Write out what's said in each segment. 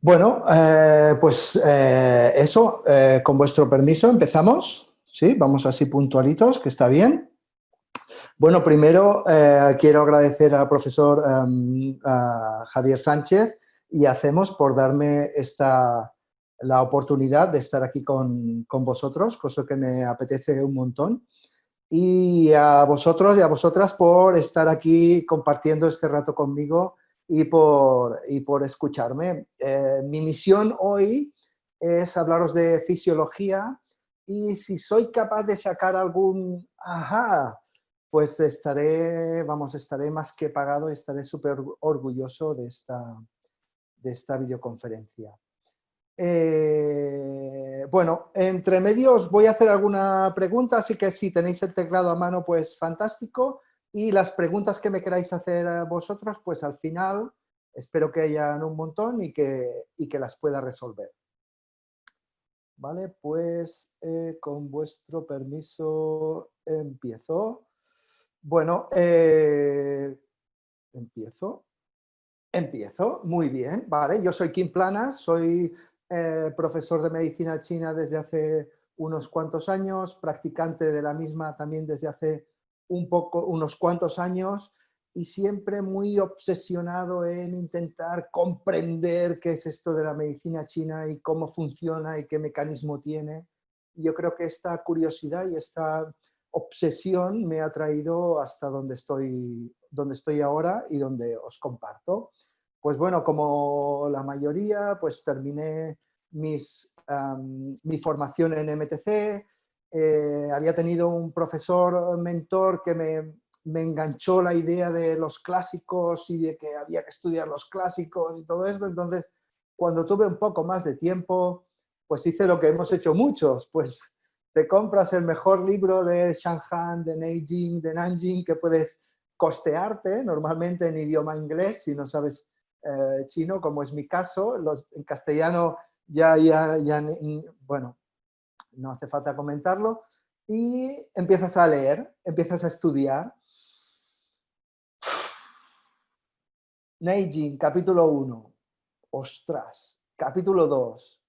Bueno, eso, con vuestro permiso empezamos, ¿sí? Vamos así puntualitos, que está bien. Bueno, primero quiero agradecer al profesor a Javier Sánchez y Hacemos por darme la oportunidad de estar aquí con vosotros, cosa que me apetece un montón. Y a vosotros y a vosotras por estar aquí compartiendo este rato conmigo y por escucharme. Mi misión hoy es hablaros de fisiología y si soy capaz de sacar algún ajá, pues estaré más que pagado y estaré súper orgulloso de esta videoconferencia. Bueno, entre medios voy a hacer alguna pregunta, así que si tenéis el teclado a mano, pues fantástico. Y las preguntas que me queráis hacer a vosotros, pues al final espero que hayan un montón y que las pueda resolver. Vale, pues con vuestro permiso empiezo. Bueno, empiezo. Empiezo, muy bien, vale. Yo soy Kim Planas, soy profesor de medicina china desde hace unos cuantos años, practicante de la misma también desde hace unos cuantos años y siempre muy obsesionado en intentar comprender qué es esto de la medicina china y cómo funciona y qué mecanismo tiene. Y yo creo que esta curiosidad y esta obsesión me ha traído hasta donde estoy ahora y donde os comparto. Pues bueno, como la mayoría, pues terminé mi formación en MTC, había tenido un profesor mentor que me enganchó la idea de los clásicos y de que había que estudiar los clásicos y todo esto, entonces cuando tuve un poco más de tiempo, pues hice lo que hemos hecho muchos, pues te compras el mejor libro de Shanghai, de Neijing, de Nanjing que puedes costearte, normalmente en idioma inglés, si no sabes chino, como es mi caso. En castellano bueno, no hace falta comentarlo. Y empiezas a leer, empiezas a estudiar. Neijing, capítulo 1. Ostras. Capítulo 2.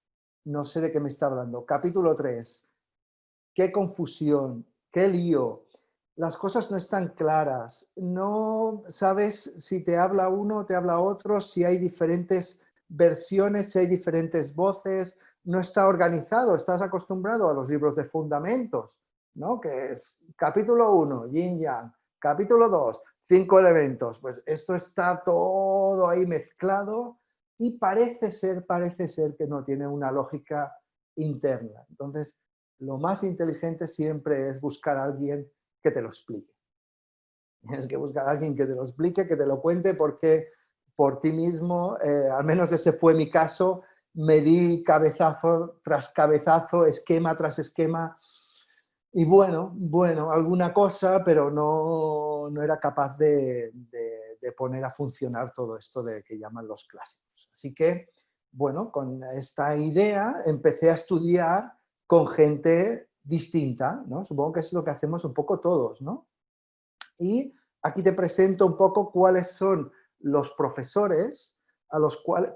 No sé de qué me está hablando. Capítulo 3. Qué confusión, qué lío. Las cosas no están claras. No sabes si te habla uno, te habla otro, si hay diferentes versiones, si hay diferentes voces. No está organizado. Estás acostumbrado a los libros de fundamentos, ¿no? Que es capítulo 1, yin yang. Capítulo 2, 5 elementos. Pues esto está todo ahí mezclado y parece ser que no tiene una lógica interna. Entonces, lo más inteligente siempre es buscar a alguien que te lo explique. Tienes que buscar a alguien que te lo explique, que te lo cuente, porque por ti mismo, al menos este fue mi caso, me di cabezazo tras cabezazo, esquema tras esquema, y bueno, alguna cosa, pero no era capaz de poner a funcionar todo esto de que llaman los clásicos. Así que, bueno, con esta idea empecé a estudiar con gente distinta, ¿no? Supongo que es lo que hacemos un poco todos, ¿no? Y aquí te presento un poco cuáles son los profesores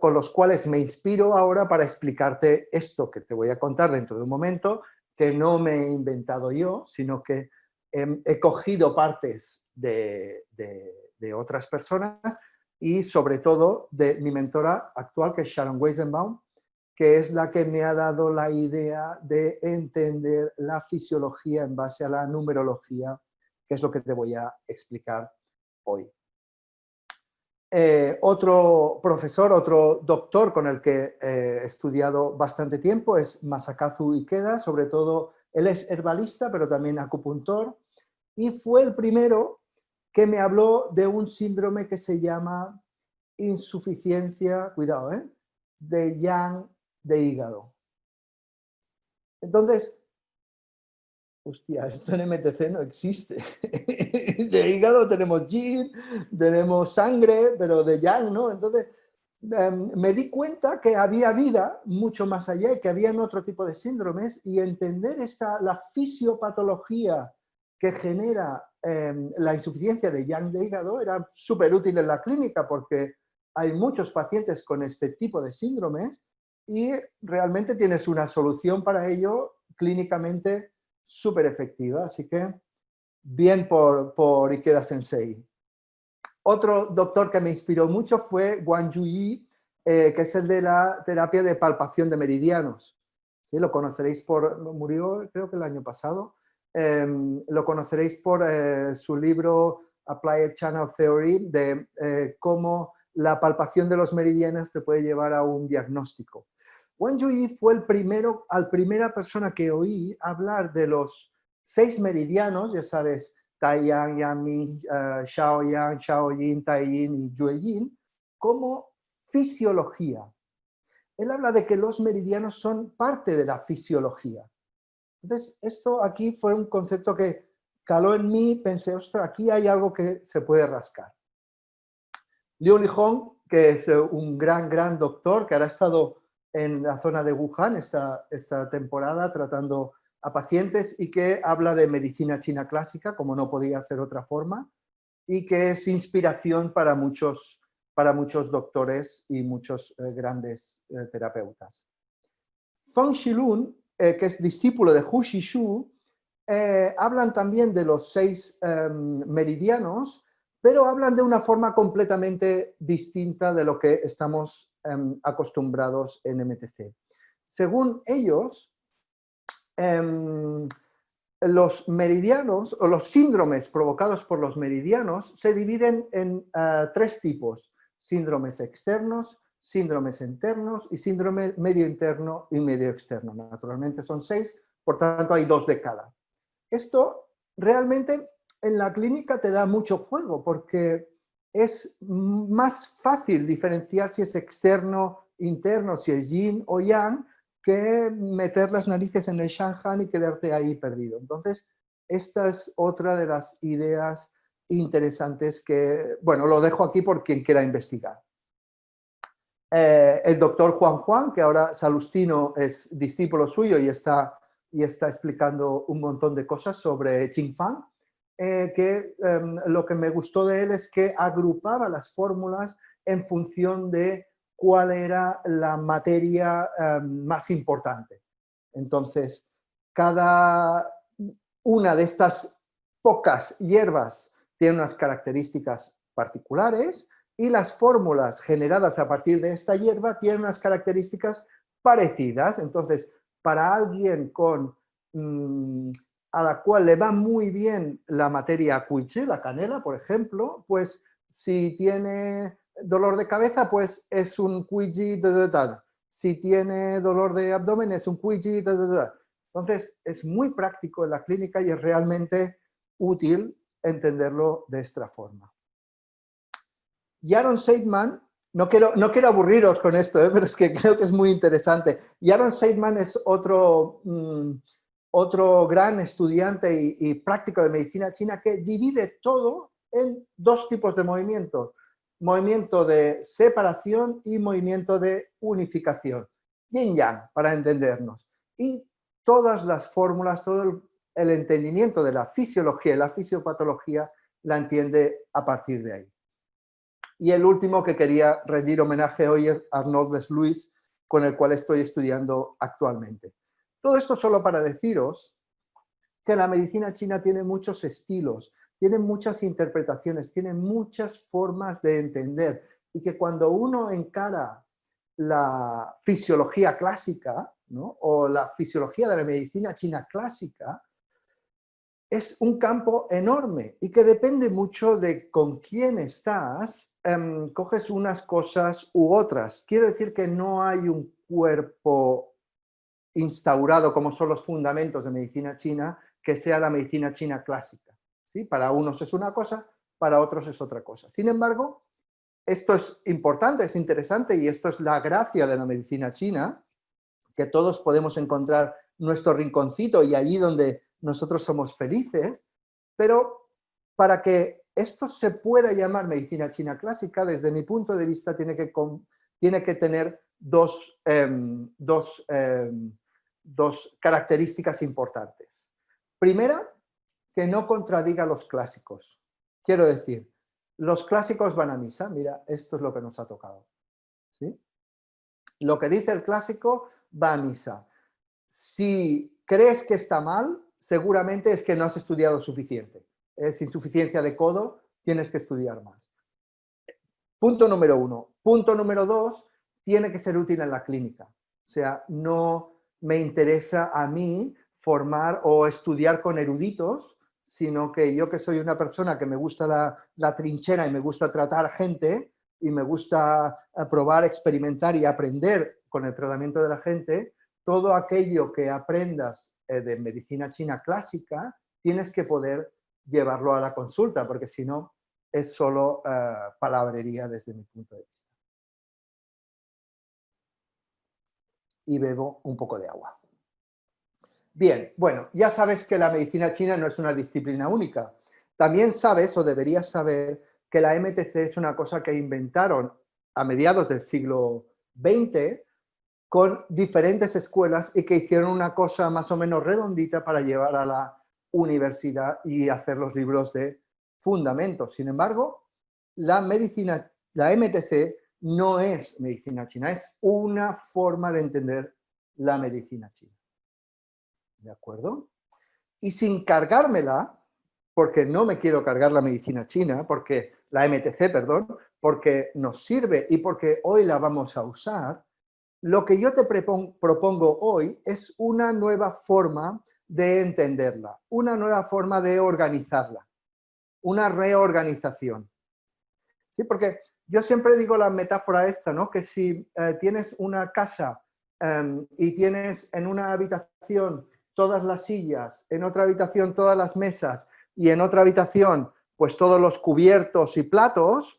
con los cuales me inspiro ahora para explicarte esto que te voy a contar dentro de un momento, que no me he inventado yo, sino que he cogido partes de otras personas y sobre todo de mi mentora actual, que es Sharon Weizenbaum, que es la que me ha dado la idea de entender la fisiología en base a la numerología, que es lo que te voy a explicar hoy. Otro profesor, otro doctor con el que he estudiado bastante tiempo es Masakazu Ikeda, sobre todo él es herbalista, pero también acupuntor, y fue el primero que me habló de un síndrome que se llama insuficiencia, cuidado, de Yang de hígado. Entonces, hostia, esto en MTC no existe. De hígado tenemos yin, tenemos sangre, pero de yang no. Entonces, me di cuenta que había vida mucho más allá y que había otro tipo de síndromes y entender la fisiopatología que genera la insuficiencia de yang de hígado era súper útil en la clínica porque hay muchos pacientes con este tipo de síndromes y realmente tienes una solución para ello clínicamente súper efectiva. Así que bien por Ikeda Sensei. Otro doctor que me inspiró mucho fue Wang Juyi, que es el de la terapia de palpación de meridianos. ¿Sí? Lo conoceréis murió creo que el año pasado, lo conoceréis por su libro Applied Channel Theory, de cómo la palpación de los meridianos te puede llevar a un diagnóstico. Wang Juyi fue la primera persona que oí hablar de los 6 meridianos, ya sabes, Taiyang, Yanming, Shaoyang, Shaoyin, Taiyin y Yueyin, como fisiología. Él habla de que los meridianos son parte de la fisiología. Entonces, esto aquí fue un concepto que caló en mí, pensé, ostras, aquí hay algo que se puede rascar. Liu Lihong, que es un gran doctor, que ahora ha estado en la zona de Wuhan esta temporada tratando a pacientes y que habla de medicina china clásica, como no podía ser otra forma, y que es inspiración para muchos doctores y muchos grandes terapeutas. Feng Shilun, que es discípulo de Hu Shishu, hablan también de los 6 meridianos, pero hablan de una forma completamente distinta de lo que estamos acostumbrados en MTC. Según ellos, los meridianos o los síndromes provocados por los meridianos se dividen en 3 tipos: síndromes externos, síndromes internos y síndrome medio interno y medio externo. Naturalmente son 6, por tanto hay 2 de cada. Esto realmente en la clínica te da mucho juego porque es más fácil diferenciar si es externo, interno, si es yin o yang, que meter las narices en el Shanghai y quedarte ahí perdido. Entonces, esta es otra de las ideas interesantes que, bueno, lo dejo aquí por quien quiera investigar. El doctor Juan, que ahora Salustino es discípulo suyo y está explicando un montón de cosas sobre Qing Fan, que lo que me gustó de él es que agrupaba las fórmulas en función de cuál era la materia más importante. Entonces, cada una de estas pocas hierbas tiene unas características particulares y las fórmulas generadas a partir de esta hierba tienen unas características parecidas. Entonces, para alguien a la cual le va muy bien la materia cuiche, la canela, por ejemplo, pues si tiene dolor de cabeza, pues es un cuichi de tal. Si tiene dolor de abdomen, es un cuichi de tal. Entonces, es muy práctico en la clínica y es realmente útil entenderlo de esta forma. Yaron Seidman, no quiero aburriros con esto, pero es que creo que es muy interesante. Yaron Seidman es otro gran estudiante y práctico de medicina china que divide todo en 2 tipos de movimientos: movimiento de separación y movimiento de unificación. Yin yang, para entendernos. Y todas las fórmulas, todo el entendimiento de la fisiología y la fisiopatología la entiende a partir de ahí. Y el último que quería rendir homenaje hoy es Arnaud Besluis, con el cual estoy estudiando actualmente. Todo esto solo para deciros que la medicina china tiene muchos estilos, tiene muchas interpretaciones, tiene muchas formas de entender, y que cuando uno encara la fisiología clásica, ¿no?, o la fisiología de la medicina china clásica, es un campo enorme y que depende mucho de con quién estás, coges unas cosas u otras. Quiere decir que no hay un cuerpo instaurado como son los fundamentos de medicina china, que sea la medicina china clásica, ¿sí? Para unos es una cosa, para otros es otra cosa. Sin embargo, esto es importante, es interesante, y esto es la gracia de la medicina china, que todos podemos encontrar nuestro rinconcito y allí donde nosotros somos felices, pero para que esto se pueda llamar medicina china clásica, desde mi punto de vista, tiene que tener dos características importantes. Primera, que no contradiga a los clásicos. Quiero decir, Los clásicos van a misa. Mira, esto es lo que nos ha tocado. ¿Sí? Lo que dice el clásico va a misa. Si crees que está mal, seguramente es que no has estudiado suficiente. Es insuficiencia de codo, tienes que estudiar más. Punto número 1. Punto número 2, tiene que ser útil en la clínica. O sea, no me interesa a mí formar o estudiar con eruditos, sino que yo, que soy una persona que me gusta la trinchera y me gusta tratar gente y me gusta probar, experimentar y aprender con el tratamiento de la gente, todo aquello que aprendas de medicina china clásica, tienes que poder llevarlo a la consulta, porque si no, es solo palabrería desde mi punto de vista. Y bebo un poco de agua. Bien, bueno, ya sabes que la medicina china no es una disciplina única. También sabes, o deberías saber, que la MTC es una cosa que inventaron a mediados del siglo XX con diferentes escuelas y que hicieron una cosa más o menos redondita para llevar a la universidad y hacer los libros de fundamentos. Sin embargo, la medicina, la MTC no es medicina china, es una forma de entender la medicina china. ¿De acuerdo? Y sin cargármela, porque no me quiero cargar la medicina china, porque la MTC, perdón, porque nos sirve y porque hoy la vamos a usar, lo que yo te propongo hoy es una nueva forma de entenderla, una nueva forma de organizarla, una reorganización. ¿Sí? Porque yo siempre digo la metáfora esta, ¿no? Que si tienes una casa y tienes en una habitación todas las sillas, en otra habitación todas las mesas y en otra habitación pues todos los cubiertos y platos,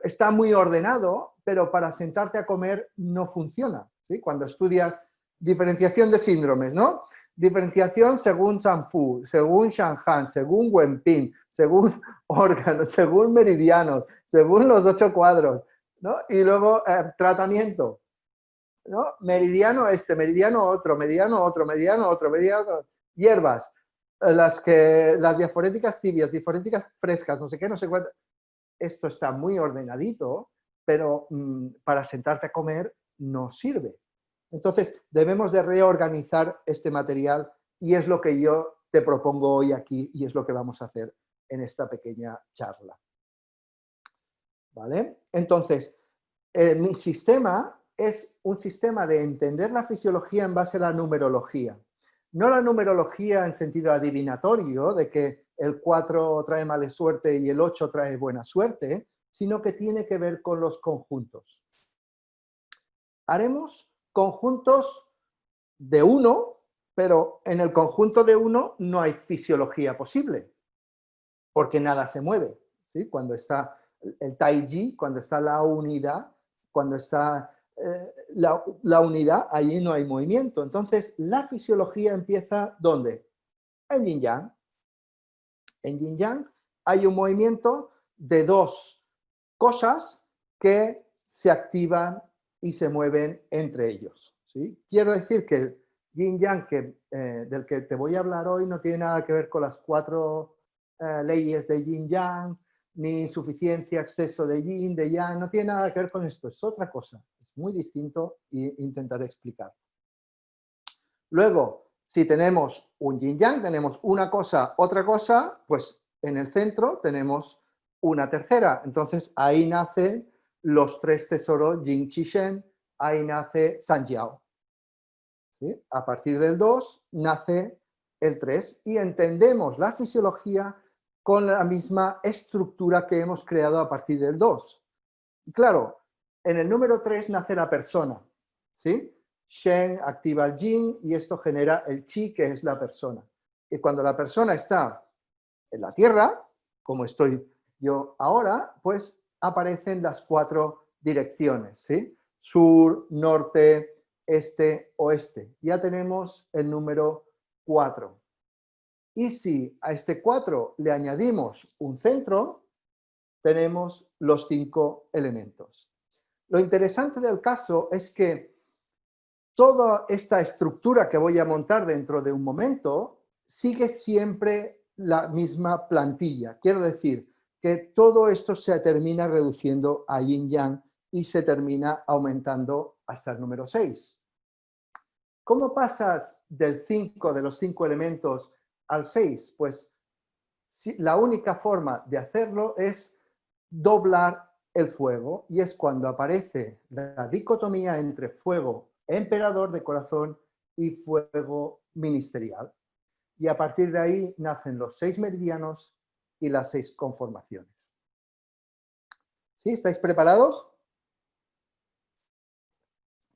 está muy ordenado, pero para sentarte a comer no funciona. ¿Sí? Cuando estudias diferenciación de síndromes, ¿no? Diferenciación según Sanfu, según Shanhan, según Wenping, según órganos, según meridianos, según los 8 cuadros, ¿no? Y luego tratamiento, ¿no? Meridiano este, meridiano otro, meridiano otro, meridiano otro, meridiano otro. Hierbas, las diaforéticas tibias, diaforéticas frescas, no sé qué, no sé cuánto. Esto está muy ordenadito, pero para sentarte a comer no sirve. Entonces, debemos de reorganizar este material y es lo que yo te propongo hoy aquí y es lo que vamos a hacer en esta pequeña charla. ¿Vale? Entonces, mi sistema es un sistema de entender la fisiología en base a la numerología. No la numerología en sentido adivinatorio, de que el 4 trae mala suerte y el 8 trae buena suerte, sino que tiene que ver con los conjuntos. Haremos conjuntos de 1, pero en el conjunto de 1 no hay fisiología posible, porque nada se mueve. ¿Sí? Cuando está el Taiji, cuando está la unidad, cuando está la unidad, allí no hay movimiento. Entonces, la fisiología empieza, ¿dónde? En Yin Yang. En Yin Yang hay un movimiento de 2 cosas que se activan y se mueven entre ellos. ¿Sí? Quiero decir que el Yin Yang del que te voy a hablar hoy no tiene nada que ver con las 4 leyes de Yin Yang, ni suficiencia, exceso de Yin, de Yang, no tiene nada que ver con esto, es otra cosa, es muy distinto e intentaré explicar. Luego, si tenemos un Yin Yang, tenemos una cosa, otra cosa, pues en el centro tenemos una tercera. Entonces ahí nacen los 3 tesoros Jing Qi Shen, ahí nace San Jiao. ¿Sí? A partir del 2 nace el 3 y entendemos la fisiología con la misma estructura que hemos creado a partir del 2. Y claro, en el número 3 nace la persona. ¿Sí? Shen activa el Jing y esto genera el Qi, que es la persona. Y cuando la persona está en la Tierra, como estoy yo ahora, pues aparecen las 4 direcciones, ¿sí? Sur, norte, este, oeste. Ya tenemos el número 4. Y si a este 4 le añadimos un centro, tenemos los 5 elementos. Lo interesante del caso es que toda esta estructura que voy a montar dentro de un momento sigue siempre la misma plantilla. Quiero decir que todo esto se termina reduciendo a yin-yang y se termina aumentando hasta el número 6. ¿Cómo pasas del 5, de los 5 elementos, al 6? Pues la única forma de hacerlo es doblar el fuego, y es cuando aparece la dicotomía entre fuego emperador de corazón y fuego ministerial. Y a partir de ahí nacen los 6 meridianos y las 6 conformaciones. ¿Sí? ¿Estáis preparados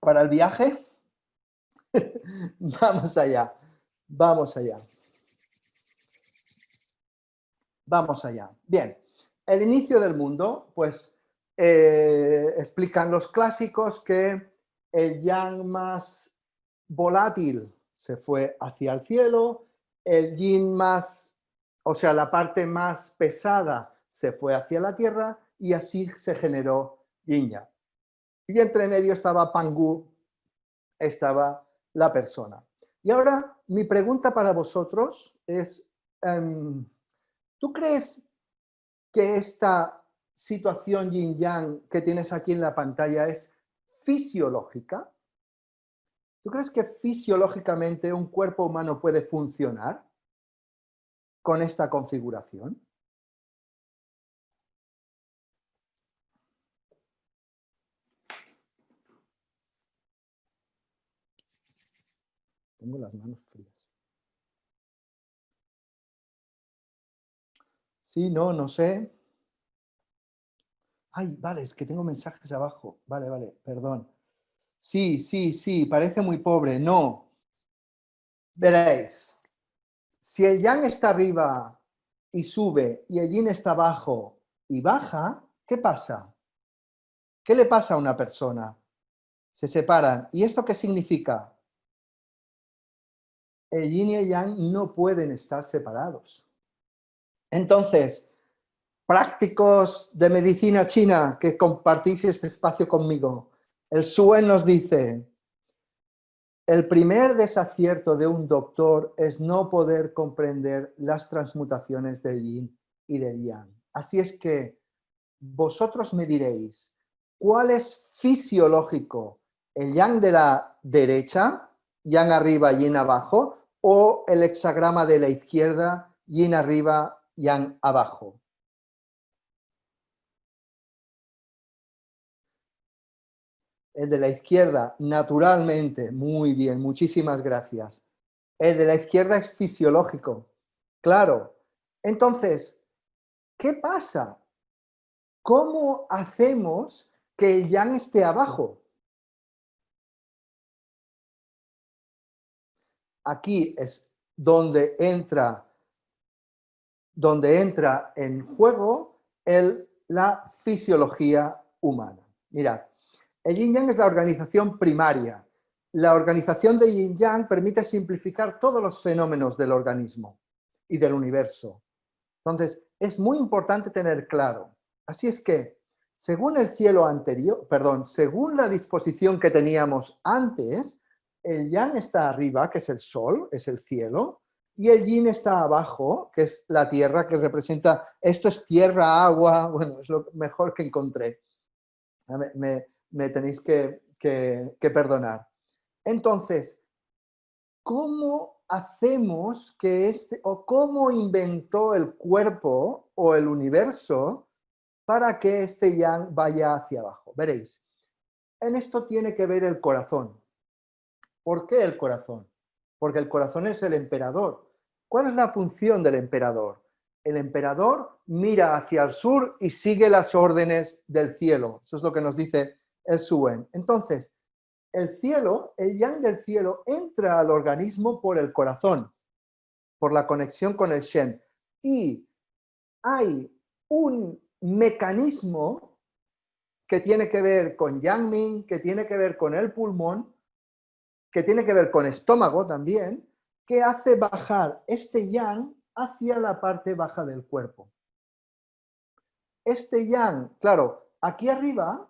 para el viaje? Vamos allá, vamos allá. Vamos allá. Bien, el inicio del mundo, pues explican los clásicos que el yang más volátil se fue hacia el cielo, el yin más, o sea, la parte más pesada se fue hacia la tierra, y así se generó yin yang. Y entre medio estaba Pangu, estaba la persona. Y ahora mi pregunta para vosotros es, ¿tú crees que esta situación yin-yang que tienes aquí en la pantalla es fisiológica? ¿Tú crees que fisiológicamente un cuerpo humano puede funcionar con esta configuración? Tengo las manos frías. Sí, no, no sé. Ay, vale, es que tengo mensajes abajo. Vale, vale, perdón. Sí, sí, sí, parece muy pobre. No. Veréis, si el yang está arriba y sube y el yin está abajo y baja, ¿qué pasa? ¿Qué le pasa a una persona? Se separan. ¿Y esto qué significa? El yin y el yang no pueden estar separados. Entonces, prácticos de medicina china que compartís este espacio conmigo, el Suen nos dice: el primer desacierto de un doctor es no poder comprender las transmutaciones del yin y del yang. Así es que vosotros me diréis, ¿cuál es fisiológico? ¿El yang de la derecha, yang arriba, yin abajo, o el hexagrama de la izquierda, yin arriba, yang abajo? El de la izquierda, naturalmente, muy bien, muchísimas gracias. El de la izquierda es fisiológico, claro. Entonces, ¿qué pasa? ¿Cómo hacemos que el yang esté abajo? Aquí es donde entra en juego la fisiología humana. Mirad, el yin-yang es la organización primaria. La organización de yin-yang permite simplificar todos los fenómenos del organismo y del universo. Entonces, es muy importante tener claro. Así es que, según el cielo anterior, perdón, según la disposición que teníamos antes, el yang está arriba, que es el sol, es el cielo, y el yin está abajo, que es la tierra, que representa, esto es tierra, agua, bueno, es lo mejor que encontré. Me tenéis que perdonar. Entonces, ¿cómo hacemos que o cómo inventó el cuerpo o el universo para que este yang vaya hacia abajo? Veréis, en esto tiene que ver el corazón. ¿Por qué el corazón? Porque el corazón es el emperador. ¿Cuál es la función del emperador? El emperador mira hacia el sur y sigue las órdenes del cielo. Eso es lo que nos dice el Suen. Entonces, el cielo, el yang del cielo, entra al organismo por el corazón, por la conexión con el Shen. Y hay un mecanismo que tiene que ver con Yang Ming, que tiene que ver con el pulmón, que tiene que ver con estómago también, que hace bajar este yang hacia la parte baja del cuerpo. Este yang, claro, aquí arriba,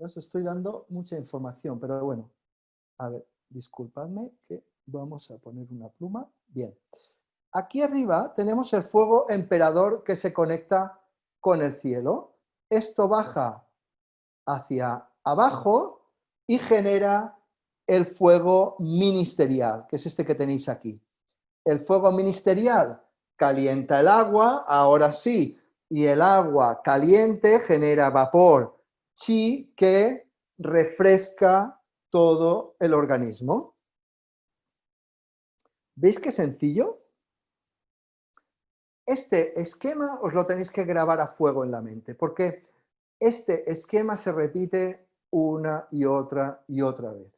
os estoy dando mucha información, pero bueno, a ver, disculpadme que vamos a poner una pluma. Bien. Aquí arriba tenemos el fuego emperador que se conecta con el cielo. Esto baja hacia abajo y genera el fuego ministerial, que es este que tenéis aquí. El fuego ministerial calienta el agua, ahora sí, y el agua caliente genera vapor, chi, que refresca todo el organismo. ¿Veis qué sencillo? Este esquema os lo tenéis que grabar a fuego en la mente, porque este esquema se repite una y otra vez.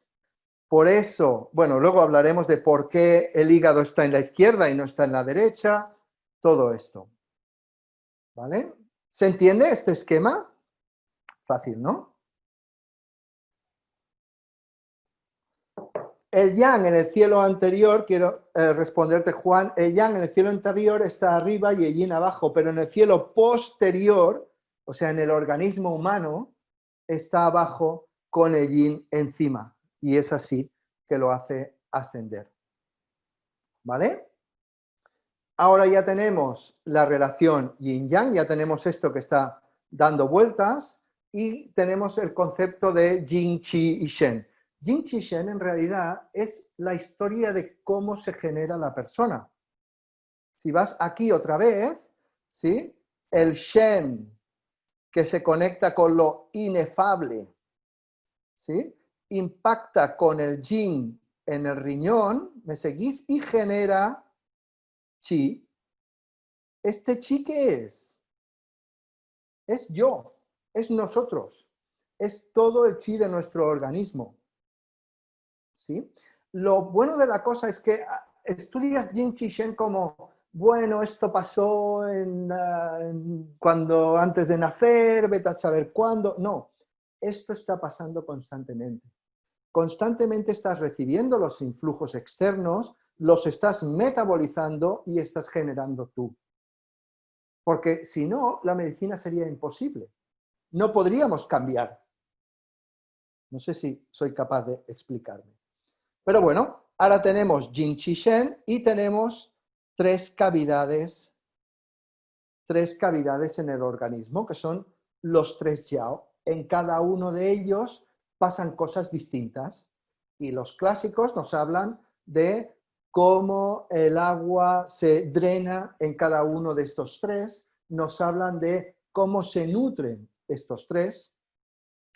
Por eso, bueno, luego hablaremos de por qué el hígado está en la izquierda y no está en la derecha, todo esto. ¿Vale? ¿Se entiende este esquema? Fácil, ¿no? El yang en el cielo anterior, quiero responderte, Juan, el yang en el cielo anterior está arriba y el yin abajo, pero en el cielo posterior, o sea, en el organismo humano, está abajo con el yin encima. Y es así que lo hace ascender. ¿Vale? Ahora ya tenemos la relación yin-yang, ya tenemos esto que está dando vueltas y tenemos el concepto de Jing, Qi y Shen. Jing, Qi, Shen en realidad es la historia de cómo se genera la persona. Si vas aquí otra vez, ¿sí? El Shen que se conecta con lo inefable, ¿sí? Impacta con el Jing en el riñón, ¿me seguís? Y genera Qi. ¿Este chi qué es? Es yo, es nosotros, es todo el chi de nuestro organismo. ¿Sí? Lo bueno de la cosa es que estudias Jing Qi Shen como, bueno, esto pasó cuando antes de nacer, vete a saber cuándo. No, esto está pasando constantemente. Constantemente estás recibiendo los influjos externos, los estás metabolizando y estás generando tú. Porque si no, la medicina sería imposible. No podríamos cambiar. No sé si soy capaz de explicarme. Pero bueno, ahora tenemos Jing Qi Shen y tenemos tres cavidades en el organismo, que son los tres Yao. En cada uno de ellos pasan cosas distintas. Y los clásicos nos hablan de cómo el agua se drena en cada uno de estos tres, nos hablan de cómo se nutren estos tres,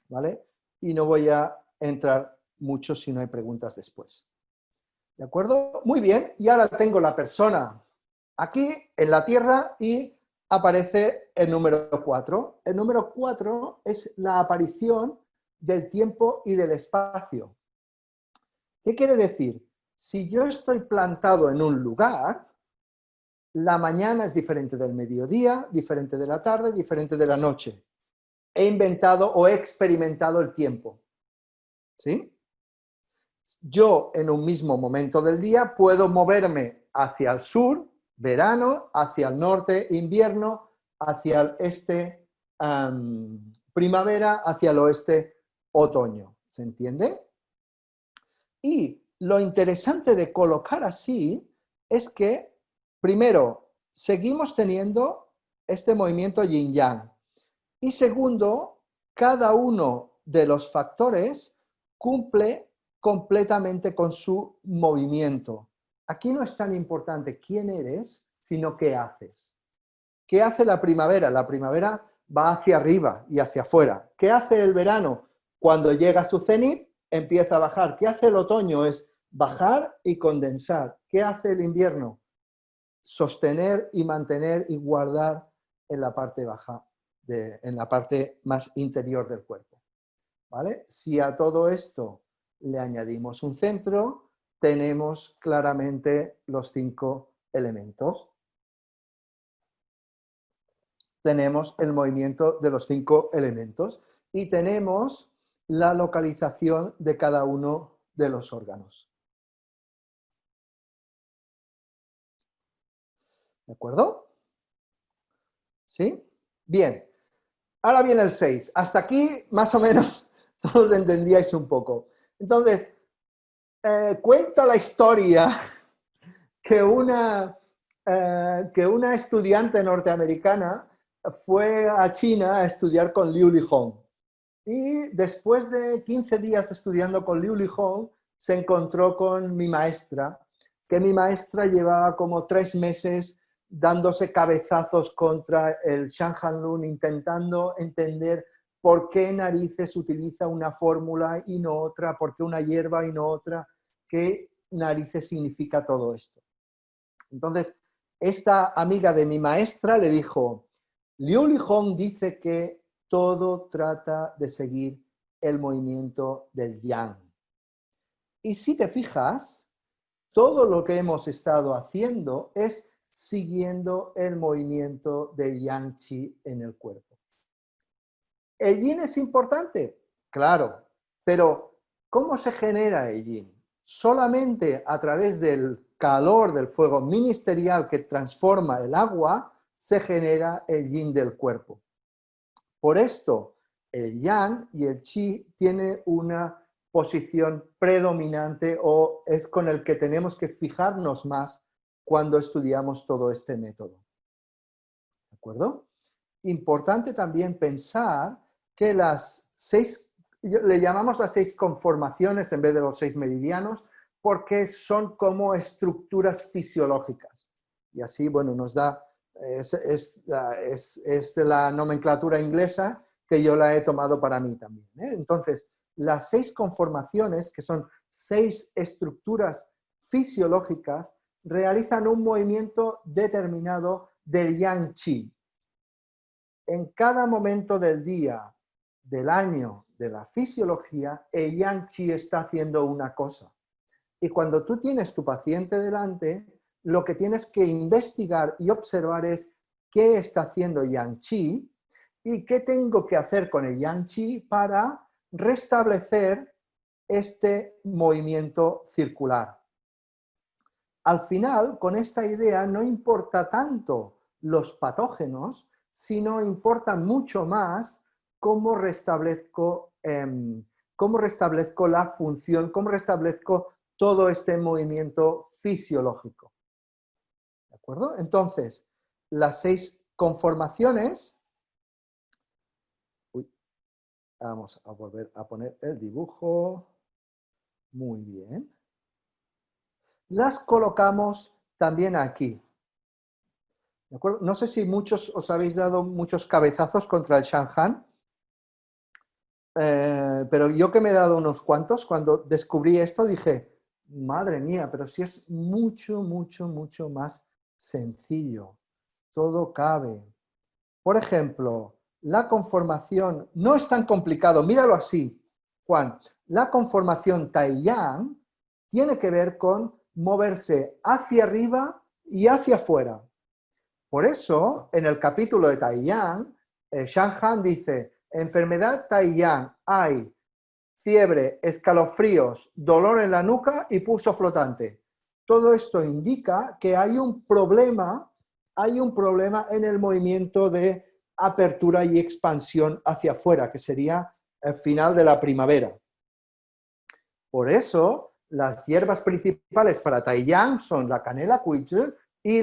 ¿vale? Y no voy a entrar mucho si no hay preguntas después. ¿De acuerdo? Muy bien, y ahora tengo la persona aquí en la Tierra y aparece el número 4. El número 4 es la aparición del tiempo y del espacio. ¿Qué quiere decir? Si yo estoy plantado en un lugar, la mañana es diferente del mediodía, diferente de la tarde, diferente de la noche. He inventado o he experimentado el tiempo. ¿Sí? Yo en un mismo momento del día puedo moverme hacia el sur, verano, hacia el norte, invierno, hacia el este, primavera, hacia el oeste, otoño. ¿Se entiende? Y lo interesante de colocar así es que, primero, seguimos teniendo este movimiento yin-yang. Y segundo, cada uno de los factores cumple completamente con su movimiento. Aquí no es tan importante quién eres, sino qué haces. ¿Qué hace la primavera? La primavera va hacia arriba y hacia afuera. ¿Qué hace el verano? Cuando llega a su cenit, empieza a bajar. ¿Qué hace el otoño? Es bajar y condensar. ¿Qué hace el invierno? Sostener y mantener y guardar en la parte baja, en la parte más interior del cuerpo. ¿Vale? Si a todo esto le añadimos un centro, tenemos claramente los 5 elementos. Tenemos el movimiento de los 5 elementos y tenemos la localización de cada uno de los órganos. ¿De acuerdo? ¿Sí? Bien. Ahora viene el 6. Hasta aquí, más o menos, todos entendíais un poco. Entonces, cuenta la historia que una que una estudiante norteamericana fue a China a estudiar con Liu Lihong. Y después de 15 días estudiando con Liu Lihong, se encontró con mi maestra, que mi maestra llevaba como 3 meses dándose cabezazos contra el Shanhan Lun, intentando entender por qué narices utiliza una fórmula y no otra, por qué una hierba y no otra, qué narices significa todo esto. Entonces, esta amiga de mi maestra le dijo, Liu Lihong dice que todo trata de seguir el movimiento del yang. Y si te fijas, todo lo que hemos estado haciendo es siguiendo el movimiento del yang chi en el cuerpo. ¿El yin es importante? Claro, pero ¿cómo se genera el yin? Solamente a través del calor del fuego ministerial que transforma el agua, se genera el yin del cuerpo. Por esto, el yang y el chi tienen una posición predominante o es con el que tenemos que fijarnos más cuando estudiamos todo este método. ¿De acuerdo? Importante también pensar que las 6, le llamamos las 6 conformaciones en vez de los 6 meridianos, porque son como estructuras fisiológicas. Y así, bueno, nos da, es la nomenclatura inglesa que yo la he tomado para mí también, ¿eh? Entonces, las 6 conformaciones, que son 6 estructuras fisiológicas, realizan un movimiento determinado del yang chi. En cada momento del día, del año, de la fisiología, el yang chi está haciendo una cosa. Y cuando tú tienes tu paciente delante, lo que tienes que investigar y observar es qué está haciendo yang chi y qué tengo que hacer con el yang chi para restablecer este movimiento circular. Al final, con esta idea, no importa tanto los patógenos, sino importa mucho más cómo restablezco la función, cómo restablezco todo este movimiento fisiológico. ¿De acuerdo? Entonces, las 6 conformaciones, vamos a volver a poner el dibujo, muy bien, las colocamos también aquí. ¿De acuerdo? No sé si muchos os habéis dado muchos cabezazos contra el Shanhan, pero yo que me he dado unos cuantos, cuando descubrí esto dije, madre mía, pero si es mucho, mucho, mucho más sencillo. Todo cabe. Por ejemplo, la conformación no es tan complicado, míralo así, Juan. La conformación Tai-Yang tiene que ver con moverse hacia arriba y hacia afuera. Por eso, en el capítulo de Tai-Yang, Shanhan dice, enfermedad Tai-Yang, hay fiebre, escalofríos, dolor en la nuca y pulso flotante. Todo esto indica que hay un problema en el movimiento de apertura y expansión hacia afuera, que sería el final de la primavera. Por eso, las hierbas principales para Tai-Yang son la canela cuiche y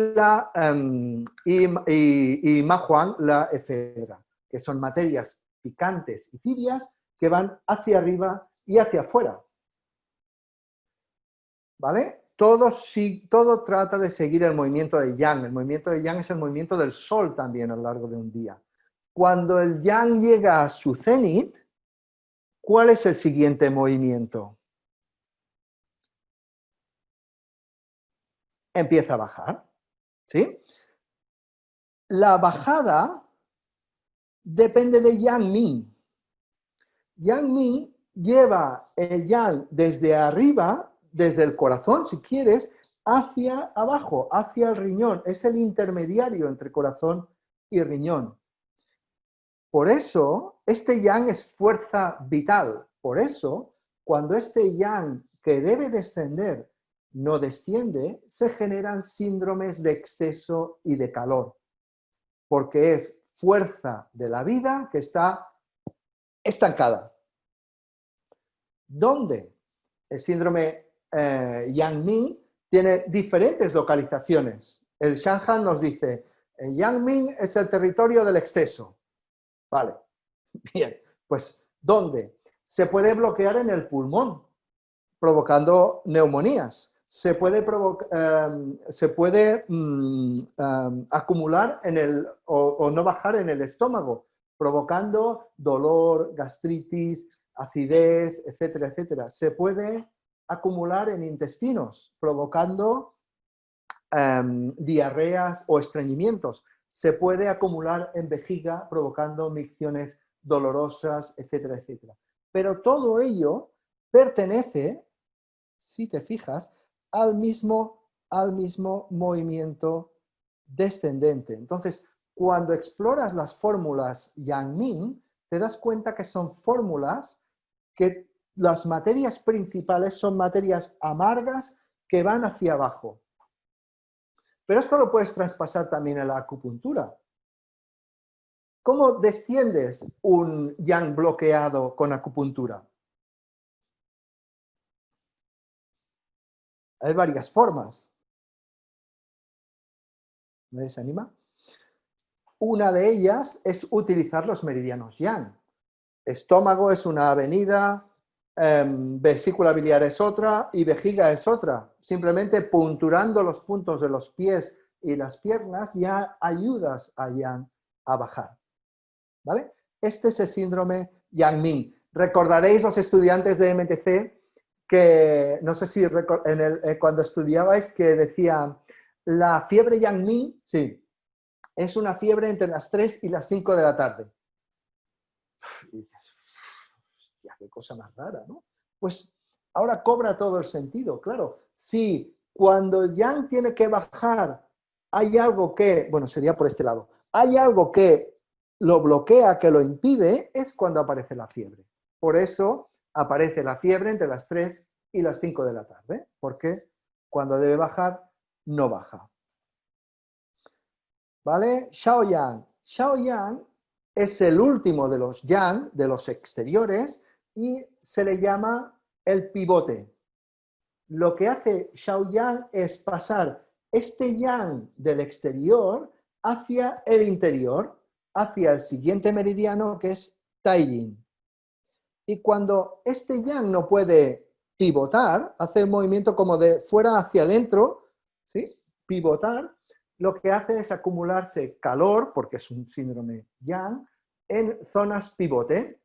mahuang, la efedra, que son materias picantes y tibias que van hacia arriba y hacia afuera. ¿Vale? Todo trata de seguir el movimiento de yang. El movimiento de yang es el movimiento del sol también a lo largo de un día. Cuando el yang llega a su cenit, ¿cuál es el siguiente movimiento? Empieza a bajar, ¿sí? La bajada depende de Yang Ming. Yang Ming lleva el yang desde arriba, desde el corazón, si quieres, hacia abajo, hacia el riñón. Es el intermediario entre corazón y riñón. Por eso, este yang es fuerza vital. Por eso, cuando este yang que debe descender no desciende, se generan síndromes de exceso y de calor. Porque es fuerza de la vida que está estancada. ¿Dónde? El síndrome Yang Ming tiene diferentes localizaciones El Shanhan nos dice, el Yangming es el territorio del exceso. Vale, bien, pues ¿dónde? Se puede bloquear en el pulmón, provocando neumonías. Se puede acumular o no bajar en el estómago, provocando dolor, gastritis, acidez, etcétera, etcétera. Se puede acumular en intestinos, provocando diarreas o estreñimientos. Se puede acumular en vejiga, provocando micciones dolorosas, etcétera, etcétera. Pero todo ello pertenece, si te fijas, al mismo movimiento descendente. Entonces, cuando exploras las fórmulas Yang-Ming, te das cuenta que son fórmulas que las materias principales son materias amargas que van hacia abajo. Pero esto lo puedes traspasar también a la acupuntura. ¿Cómo desciendes un yang bloqueado con acupuntura? Hay varias formas. ¿Nadie se anima? Una de ellas es utilizar los meridianos yang. Estómago es una avenida, vesícula biliar es otra y vejiga es otra. Simplemente punturando los puntos de los pies y las piernas ya ayudas a yang a bajar. ¿Vale? Este es el síndrome Yang-Ming. Recordaréis los estudiantes de MTC que, no sé si cuando estudiabais, que decía, la fiebre Yang-Ming, sí, es una fiebre entre las 3 y las 5 de la tarde. Y dices, hostia, qué cosa más rara, ¿no? Pues ahora cobra todo el sentido, claro. Si cuando el Yang tiene que bajar, hay algo que, bueno, sería por este lado, hay algo que lo bloquea, que lo impide, es cuando aparece la fiebre. Por eso aparece la fiebre entre las 3 y las 5 de la tarde, porque cuando debe bajar, no baja. ¿Vale? Shaoyang. Shaoyang es el último de los yang, de los exteriores, y se le llama el pivote. Lo que hace Shaoyang es pasar este yang del exterior hacia el interior, hacia el siguiente meridiano, que es Taiying. Y cuando este yang no puede pivotar, hace un movimiento como de fuera hacia adentro, ¿sí? Pivotar, lo que hace es acumularse calor, porque es un síndrome yang, en zonas pivote.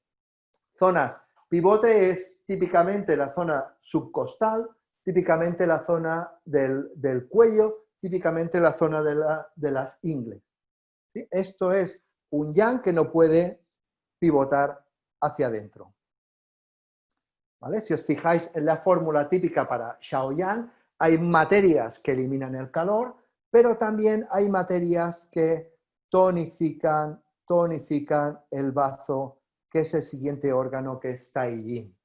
Zonas pivote es típicamente la zona subcostal, típicamente la zona del cuello, típicamente la zona de las ingles. ¿Sí? Esto es un yang que no puede pivotar hacia adentro. ¿Vale? Si os fijáis en la fórmula típica para Shaoyang, hay materias que eliminan el calor, pero también hay materias que tonifican el bazo, que es el siguiente órgano, que es Taiying.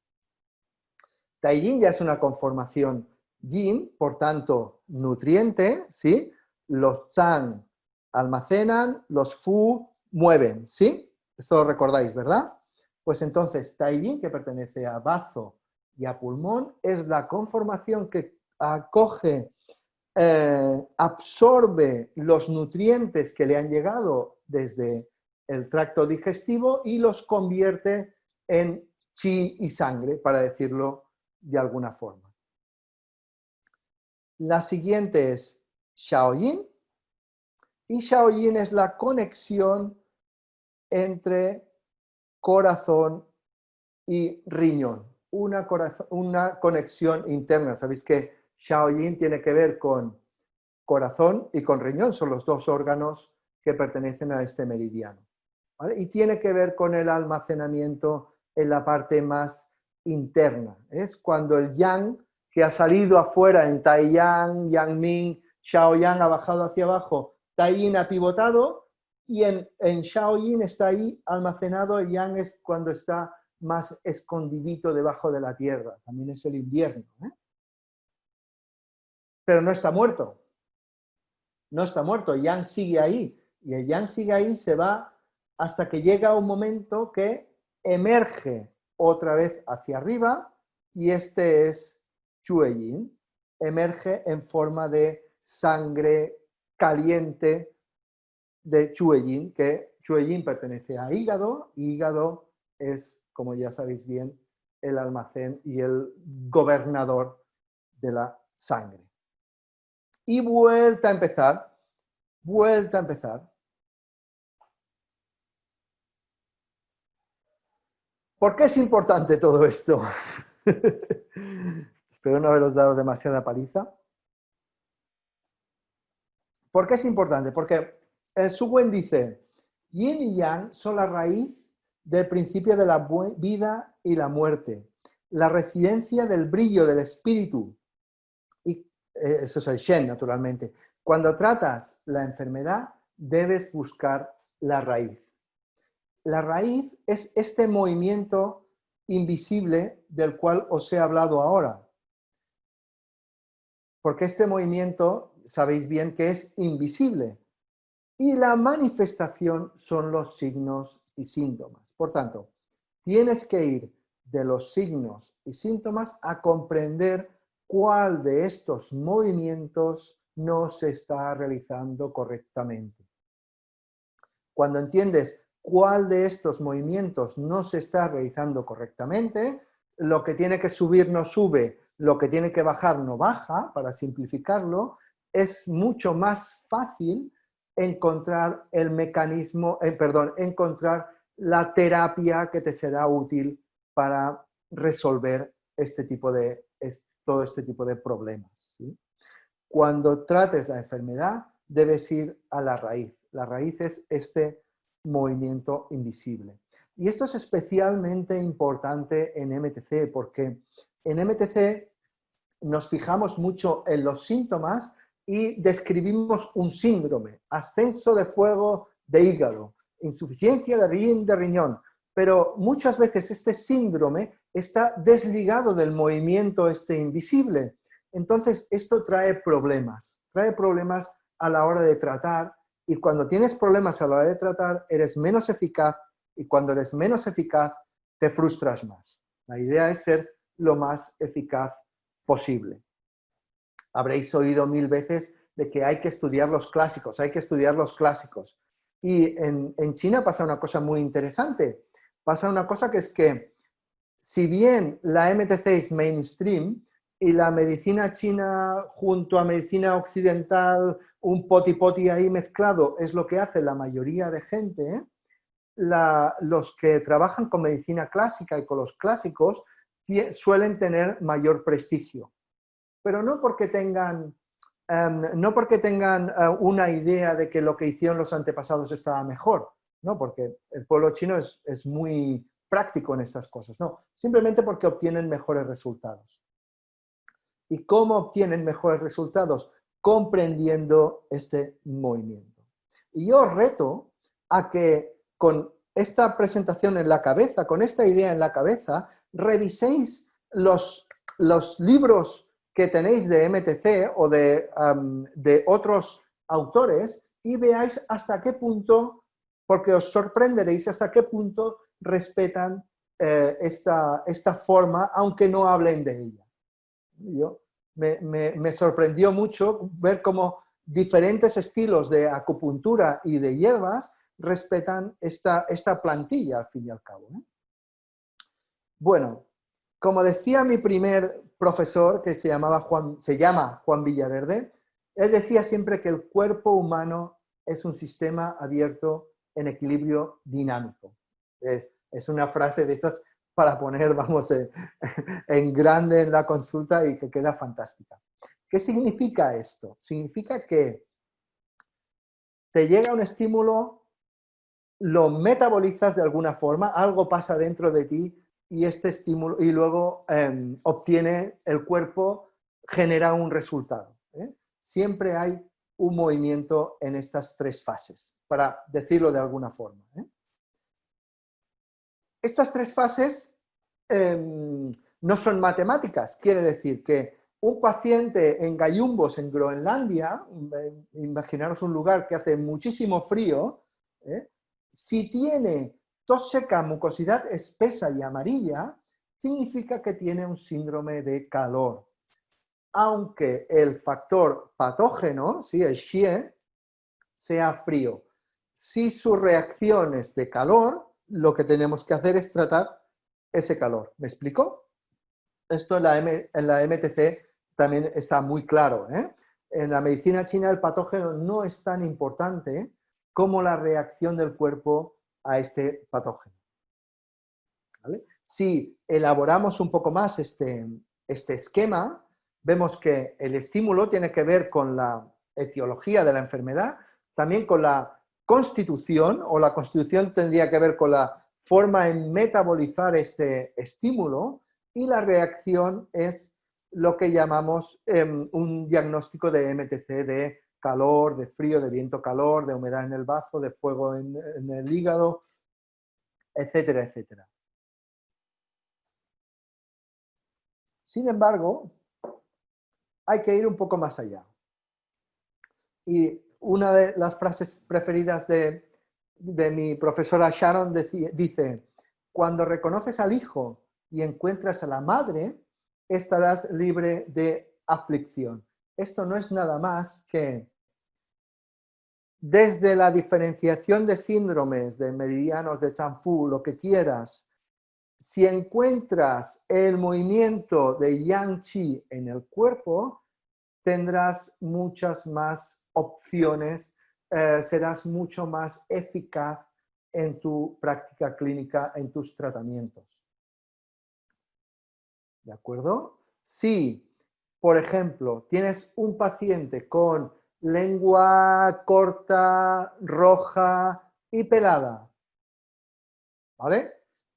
Taiying ya es una conformación yin, por tanto, nutriente, ¿sí? Los Zhang almacenan, los Fu mueven, ¿sí? Esto lo recordáis, ¿verdad? Pues entonces, Taiying, que pertenece a bazo y a pulmón, es la conformación que acoge, absorbe los nutrientes que le han llegado desde el tracto digestivo y los convierte en chi y sangre, para decirlo de alguna forma. La siguiente es Shaoyin, y Shaoyin es la conexión entre corazón y riñón, una conexión interna. Sabéis que Shaoyin tiene que ver con corazón y con riñón, son los dos órganos que pertenecen a este meridiano, ¿vale? Y tiene que ver con el almacenamiento en la parte más interna. Es cuando el yang que ha salido afuera en Taiyang, Yangming, Shaoyang ha bajado hacia abajo, Taiyin ha pivotado, y en Shaoyin está ahí almacenado. El yang es cuando está más escondidito debajo de la tierra. También es el invierno, ¿eh? Pero no está muerto. No está muerto. El yang sigue ahí. Y el yang sigue ahí, se va hasta que llega un momento que emerge otra vez hacia arriba, y este es Chueyin. Emerge en forma de sangre caliente de Chueyin, que Chueyin pertenece a hígado, y hígado es, como ya sabéis bien, el almacén y el gobernador de la sangre. Y vuelta a empezar, vuelta a empezar. ¿Por qué es importante todo esto? Espero no haberos dado demasiada paliza. ¿Por qué es importante? Porque el Su Wen dice, Yin y Yang son la raíz del principio de la vida y la muerte, la residencia del brillo del espíritu. Y eso es el Shen, naturalmente. Cuando tratas la enfermedad, debes buscar la raíz. La raíz es este movimiento invisible del cual os he hablado ahora. Porque este movimiento, sabéis bien que es invisible. Y la manifestación son los signos y síntomas. Por tanto, tienes que ir de los signos y síntomas a comprender cuál de estos movimientos no se está realizando correctamente. Cuando entiendes cuál de estos movimientos no se está realizando correctamente, lo que tiene que subir no sube, lo que tiene que bajar no baja, para simplificarlo, es mucho más fácil encontrar el mecanismo, encontrar la terapia que te será útil para resolver todo este tipo de problemas, ¿sí? Cuando trates la enfermedad, debes ir a la raíz. La raíz es este movimiento invisible. Y esto es especialmente importante en MTC, porque en MTC nos fijamos mucho en los síntomas y describimos un síndrome, ascenso de fuego de hígado, insuficiencia de riñón, pero muchas veces este síndrome está desligado del movimiento invisible. Entonces, esto trae problemas a la hora de tratar, y cuando tienes problemas a la hora de tratar, eres menos eficaz, y cuando eres menos eficaz, te frustras más. La idea es ser lo más eficaz posible. Habréis oído 1000 veces de que hay que estudiar los clásicos, hay que estudiar los clásicos. Y en China pasa una cosa muy interesante. Pasa una cosa que es que, si bien la MTC es mainstream y la medicina china junto a medicina occidental, un poti-poti ahí mezclado, es lo que hace la mayoría de gente, los que trabajan con medicina clásica y con los clásicos suelen tener mayor prestigio. Pero no porque tengan una idea de que lo que hicieron los antepasados estaba mejor, no, porque el pueblo chino es muy práctico en estas cosas, no, simplemente porque obtienen mejores resultados. ¿Y cómo obtienen mejores resultados? Comprendiendo este movimiento. Y yo os reto a que con esta presentación en la cabeza, con esta idea en la cabeza, reviséis los libros que tenéis de MTC o de otros autores y veáis hasta qué punto, porque os sorprenderéis hasta qué punto respetan esta forma, aunque no hablen de ella. Me sorprendió mucho ver cómo diferentes estilos de acupuntura y de hierbas respetan esta plantilla, al fin y al cabo, ¿no? Bueno, como decía mi primer profesor, que se llama Juan Villaverde, él decía siempre que el cuerpo humano es un sistema abierto en equilibrio dinámico. Es una frase de estas para poner, vamos, en grande en la consulta y que queda fantástica. ¿Qué significa esto? Significa que te llega un estímulo, lo metabolizas de alguna forma, algo pasa dentro de ti y este estímulo, y luego obtiene el cuerpo, genera un resultado, ¿eh? Siempre hay un movimiento en estas tres fases, para decirlo de alguna forma, ¿eh? Estas tres fases no son matemáticas, quiere decir que un paciente en gallumbos en Groenlandia, imaginaros un lugar que hace muchísimo frío, si tiene tos seca, mucosidad espesa y amarilla, significa que tiene un síndrome de calor. Aunque el factor patógeno, ¿sí?, el Xie, sea frío. Si su reacción es de calor, lo que tenemos que hacer es tratar ese calor. ¿Me explico? Esto en la MTC también está muy claro, ¿eh? En la medicina china el patógeno no es tan importante como la reacción del cuerpo a este patógeno. ¿Vale? Si elaboramos un poco más este esquema, vemos que el estímulo tiene que ver con la etiología de la enfermedad, también con la constitución, o la constitución tendría que ver con la forma en metabolizar este estímulo, y la reacción es lo que llamamos un diagnóstico de MTC, de calor, de frío, de viento-calor, de humedad en el bazo, de fuego en el hígado, etcétera, etcétera. Sin embargo, hay que ir un poco más allá. Y una de las frases preferidas de mi profesora Sharon dice: cuando reconoces al hijo y encuentras a la madre, estarás libre de aflicción. Esto no es nada más que, desde la diferenciación de síndromes, de meridianos, de Chanfou, lo que quieras, si encuentras el movimiento de Yang Qi en el cuerpo, tendrás muchas más opciones, serás mucho más eficaz en tu práctica clínica, en tus tratamientos. ¿De acuerdo? Si, por ejemplo, tienes un paciente con lengua corta, roja y pelada, ¿vale?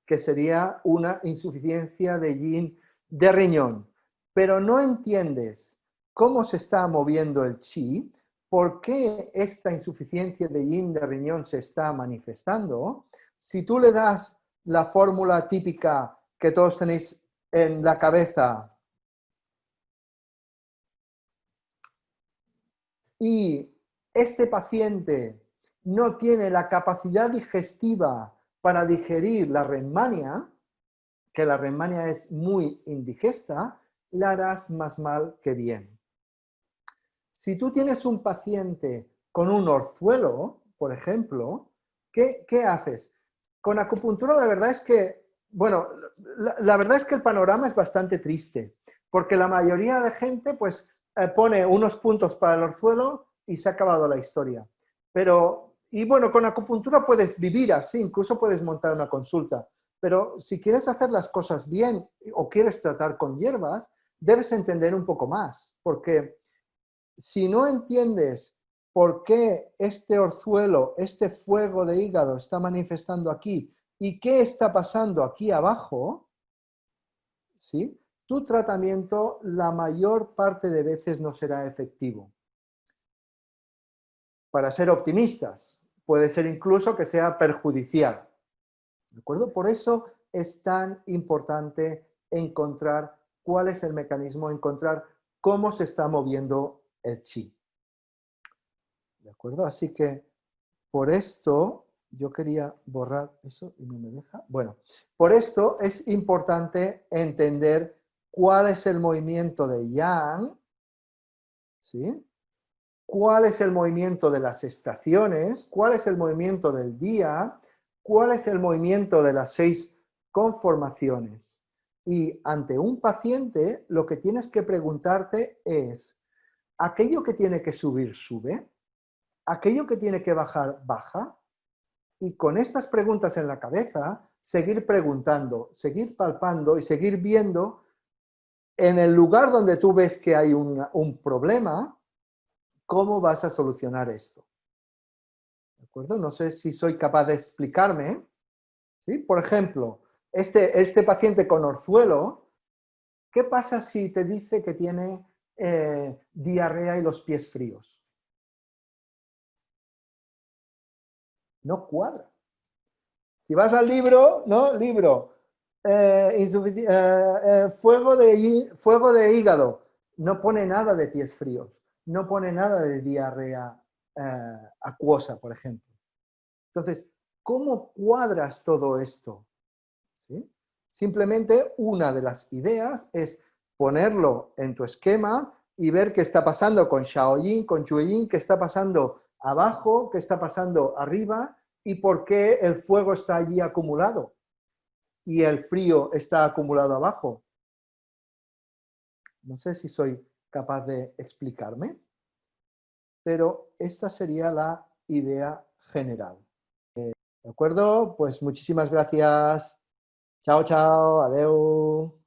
Que sería una insuficiencia de yin de riñón, pero no entiendes cómo se está moviendo el chi, por qué esta insuficiencia de yin de riñón se está manifestando. Si tú le das la fórmula típica que todos tenéis en la cabeza y este paciente no tiene la capacidad digestiva para digerir la Rehmannia, que la Rehmannia es muy indigesta, la harás más mal que bien. Si tú tienes un paciente con un orzuelo, por ejemplo, ¿qué haces? Con acupuntura la verdad es que, bueno, la verdad es que el panorama es bastante triste, porque la mayoría de gente pues pone unos puntos para el orzuelo y se ha acabado la historia. Pero, y bueno, con acupuntura puedes vivir así, incluso puedes montar una consulta, pero si quieres hacer las cosas bien o quieres tratar con hierbas, debes entender un poco más, porque si no entiendes por qué este orzuelo, este fuego de hígado está manifestando aquí y qué está pasando aquí abajo, ¿sí? Tu tratamiento la mayor parte de veces no será efectivo. Para ser optimistas, puede ser incluso que sea perjudicial. ¿De acuerdo? Por eso es tan importante encontrar cuál es el mecanismo, encontrar cómo se está moviendo el chi. ¿De acuerdo? Así que por esto, yo quería borrar eso y no me deja. Bueno, por esto es importante entender cuál es el movimiento de Yang, ¿sí? Cuál es el movimiento de las estaciones, cuál es el movimiento del día, cuál es el movimiento de las 6 conformaciones. Y ante un paciente, lo que tienes que preguntarte es, ¿aquello que tiene que subir, sube? ¿Aquello que tiene que bajar, baja? Y con estas preguntas en la cabeza, seguir preguntando, seguir palpando y seguir viendo en el lugar donde tú ves que hay un problema, cómo vas a solucionar esto. ¿De acuerdo? No sé si soy capaz de explicarme. ¿Sí? Por ejemplo, este paciente con orzuelo, ¿qué pasa si te dice que tiene diarrea y los pies fríos? No cuadra. Si vas al libro, ¿no? Libro, fuego de hígado, no pone nada de pies fríos, no pone nada de diarrea acuosa, por ejemplo. Entonces, ¿cómo cuadras todo esto? ¿Sí? Simplemente una de las ideas es ponerlo en tu esquema y ver qué está pasando con Shaoyin, con Chueyin, qué está pasando abajo, qué está pasando arriba y por qué el fuego está allí acumulado y el frío está acumulado abajo. No sé si soy capaz de explicarme, pero esta sería la idea general. ¿De acuerdo? Pues muchísimas gracias. Chao, chao, adeu.